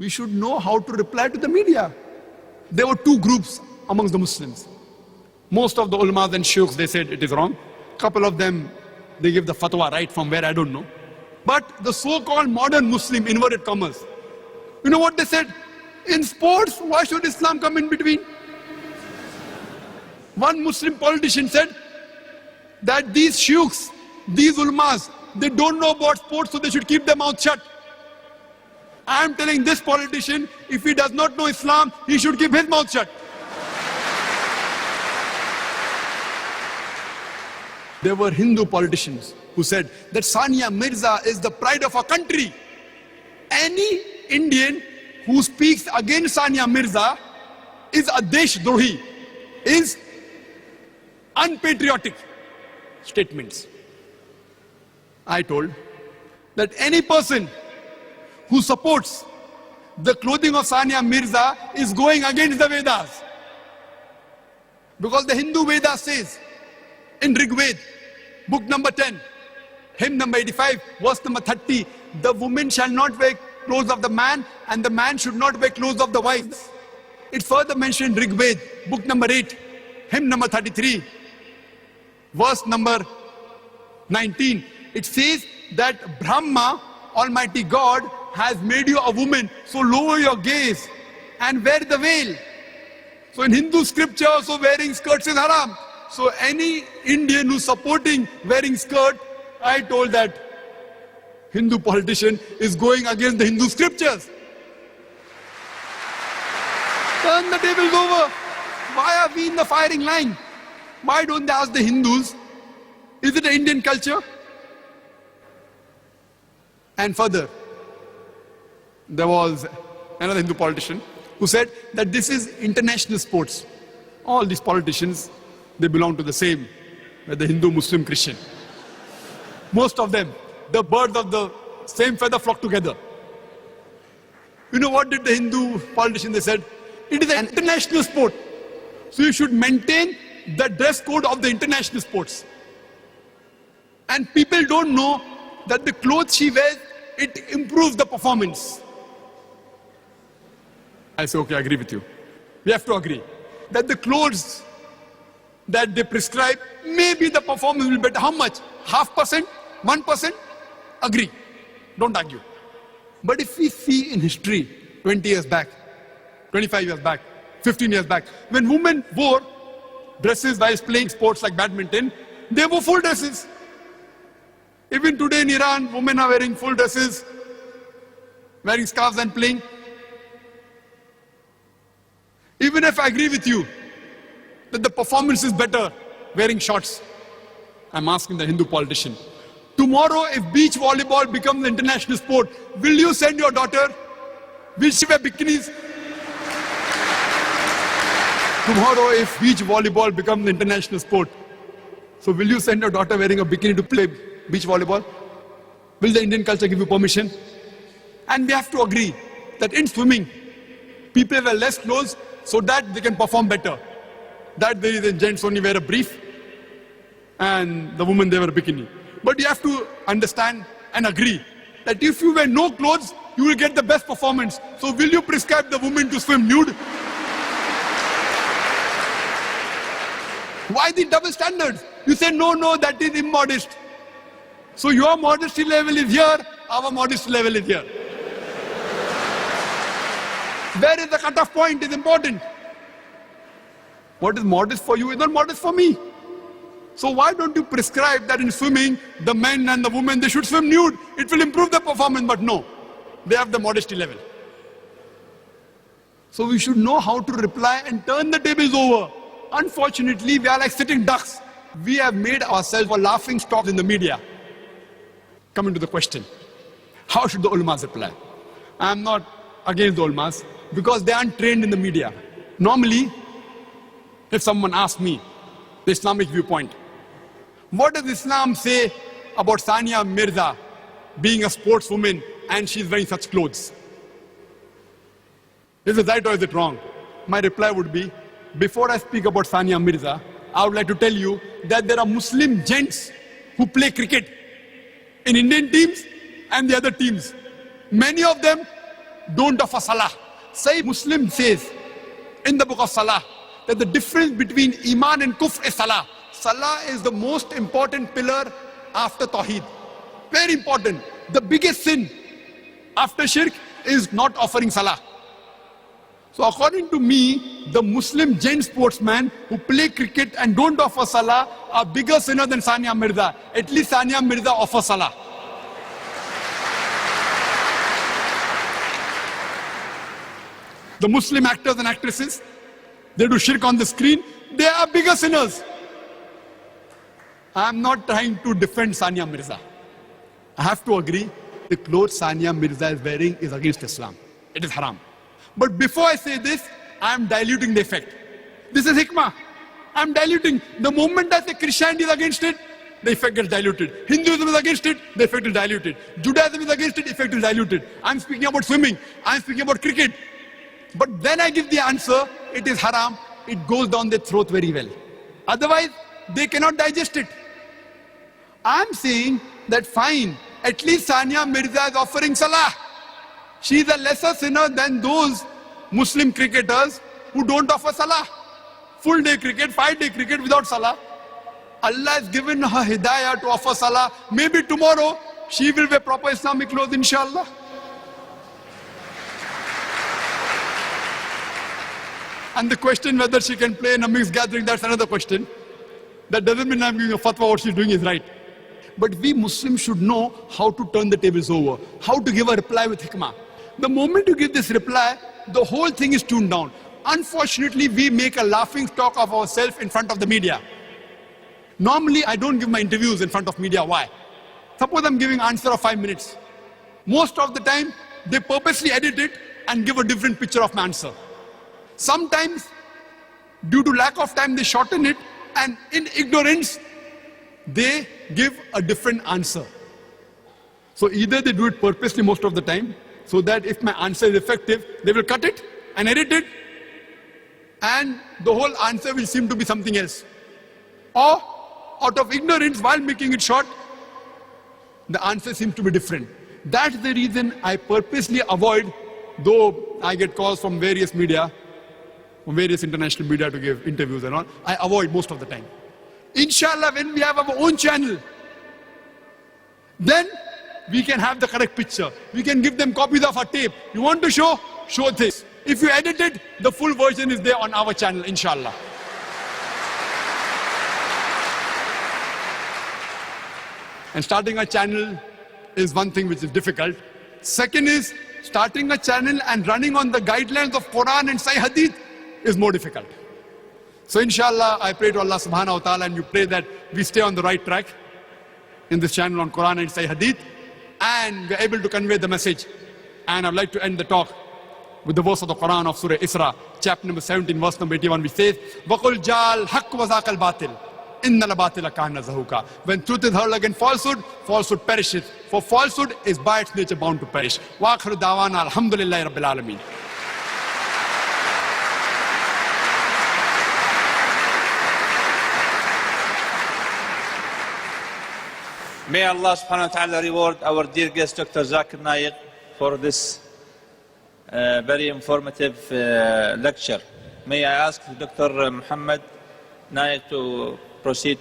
we should know how to reply to the media. There were two groups amongst the Muslims. Most of the ulamas and sheikhs, they said it is wrong. Couple of them, they give the fatwa right from where I don't know. But the so-called modern Muslim, inverted commas, you know what they said? In sports, why should Islam come in between? One Muslim politician said that these sheikhs, these ulamas, they don't know about sports, so they should keep their mouth shut. I am telling this politician, if he does not know Islam, he should keep his mouth shut. There were Hindu politicians who said that Sania Mirza is the pride of our country. Any Indian who speaks against Sania Mirza is a Deshdrohi, is unpatriotic statements. I told that any person who supports the clothing of Sania Mirza is going against the Vedas. Because the Hindu Veda says in Rig Veda, book number 10, hymn number 85, verse number 30, the woman shall not wear clothes of the man and the man should not wear clothes of the wives. It further mentioned Rig Veda, book number 8, hymn number 33, verse number 19. It says that Brahma, Almighty God, has made you a woman, so lower your gaze and wear the veil. So in Hindu scripture also wearing skirts is haram. So any Indian who's supporting wearing skirt, I told that Hindu politician is going against the Hindu scriptures. Turn the tables over. Why are we in the firing line? Why don't they ask the Hindus, is it an Indian culture? And further, there was another Hindu politician who said that this is international sports. All these politicians, they belong to the same, the Hindu, Muslim, Christian. Most of them, the birds of the same feather flock together. You know what did the Hindu politician, they said, it is an international sport. So you should maintain the dress code of the international sports. And people don't know that the clothes she wears, it improves the performance. I say, okay, I agree with you. We have to agree that the clothes that they prescribe, maybe the performance will be better. How much? 0.5%? 1%? Agree. Don't argue. But if we see in history, 20 years back, 25 years back, 15 years back, when women wore dresses while playing sports like badminton, they wore full dresses. Even today in Iran, women are wearing full dresses, wearing scarves and playing. Even if I agree with you that the performance is better wearing shorts, I'm asking the Hindu politician, tomorrow if beach volleyball becomes an international sport, will you send your daughter? Will she wear bikinis? Tomorrow if beach volleyball becomes an international sport, so will you send your daughter wearing a bikini to play beach volleyball? Will the Indian culture give you permission? And we have to agree that in swimming, people wear less clothes so that they can perform better. That there is a gents only wear a brief and the women they wear a bikini. But you have to understand and agree that if you wear no clothes, you will get the best performance. So will you prescribe the woman to swim nude? Why the double standards? You say, no, that is immodest. So your modesty level is here, our modesty level is here. Where is the cutoff point is important. What is modest for you is not modest for me. So why don't you prescribe that in swimming, the men and the women, they should swim nude. It will improve the performance, but no. They have the modesty level. So we should know how to reply and turn the tables over. Unfortunately, we are like sitting ducks. We have made ourselves a laughing stock in the media. Coming to the question, how should the ulamas reply? I am not against the ulamas because they aren't trained in the media. Normally, if someone asks me the Islamic viewpoint, what does Islam say about Sania Mirza being a sportswoman and she's wearing such clothes? Is it right or is it wrong? My reply would be, before I speak about Sania Mirza, I would like to tell you that there are Muslim gents who play cricket in Indian teams and the other teams. Many of them don't offer salah. Sahih Muslim says in the book of Salah that the difference between Iman and Kufr is Salah. Salah is the most important pillar after Tawheed. Very important. The biggest sin after Shirk is not offering Salah. So according to me, the Muslim gent sportsmen who play cricket and don't offer Salah are bigger sinner than Sania Mirza. At least Sania Mirza offers Salah. The Muslim actors and actresses, they do shirk on the screen, they are bigger sinners. I am not trying to defend Sania Mirza. I have to agree, the clothes Sania Mirza is wearing is against Islam. It is haram. But before I say this, I am diluting the effect. This is hikmah. I am diluting. The moment I say Christianity is against it, the effect gets diluted. Hinduism is against it, the effect is diluted. Judaism is against it, the effect is diluted. I am speaking about swimming. I am speaking about cricket. But then I give the answer, it is haram. It goes down their throat very well. Otherwise, they cannot digest it. I am saying that fine, at least Sania Mirza is offering Salah. She is a lesser sinner than those Muslim cricketers who don't offer Salah. Full day cricket, 5-day cricket without Salah. Allah has given her hidayah to offer Salah. Maybe tomorrow she will wear proper Islamic clothes, inshallah. And the question whether she can play in a mixed gathering, that's another question. That doesn't mean I'm giving a fatwa, what she's doing is right. But we Muslims should know how to turn the tables over, how to give a reply with hikmah. The moment you give this reply, the whole thing is tuned down. Unfortunately, we make a laughing stock of ourselves in front of the media. Normally, I don't give my interviews in front of media. Why? Suppose I'm giving an answer of 5 minutes. Most of the time, they purposely edit it and give a different picture of my answer. Sometimes, due to lack of time, they shorten it, and in ignorance, they give a different answer. So either they do it purposely most of the time, so that if my answer is effective, they will cut it and edit it, and the whole answer will seem to be something else. Or, out of ignorance, while making it short, the answer seems to be different. That's the reason I purposely avoid, though I get calls from various media, from various international media to give interviews and all, I avoid most of the time. Inshallah, when we have our own channel, then we can have the correct picture. We can give them copies of our tape. You want to show? Show this. If you edit it, the full version is there on our channel, inshallah. And starting a channel is one thing which is difficult. Second is, starting a channel and running on the guidelines of Quran and Sahih Hadith is more difficult. So inshallah, I pray to Allah subhanahu wa ta'ala, and you pray that we stay on the right track in this channel on Quran and Sahih Hadith, and we're able to convey the message. And I'd like to end the talk with the verse of the Quran of Surah Isra, chapter number 17, verse number 81, which says, وَقُلْ جَالْ حَقْ وَزَاقَ الْبَاطِلِ إِنَّ الْبَاطِلَ كَانَ زَهُوقًا. When truth is hurled against falsehood, falsehood perishes. For falsehood is by its nature bound to perish. وَآخِرُ دَعْوَانَا الْحَمْدُ لِلَّهِ رَبِّ الْعَالَمِينَ. May Allah subhanahu wa ta'ala reward our dear guest Dr. Zakir Naik for this very informative lecture. May I ask Dr. Muhammad Naik to proceed.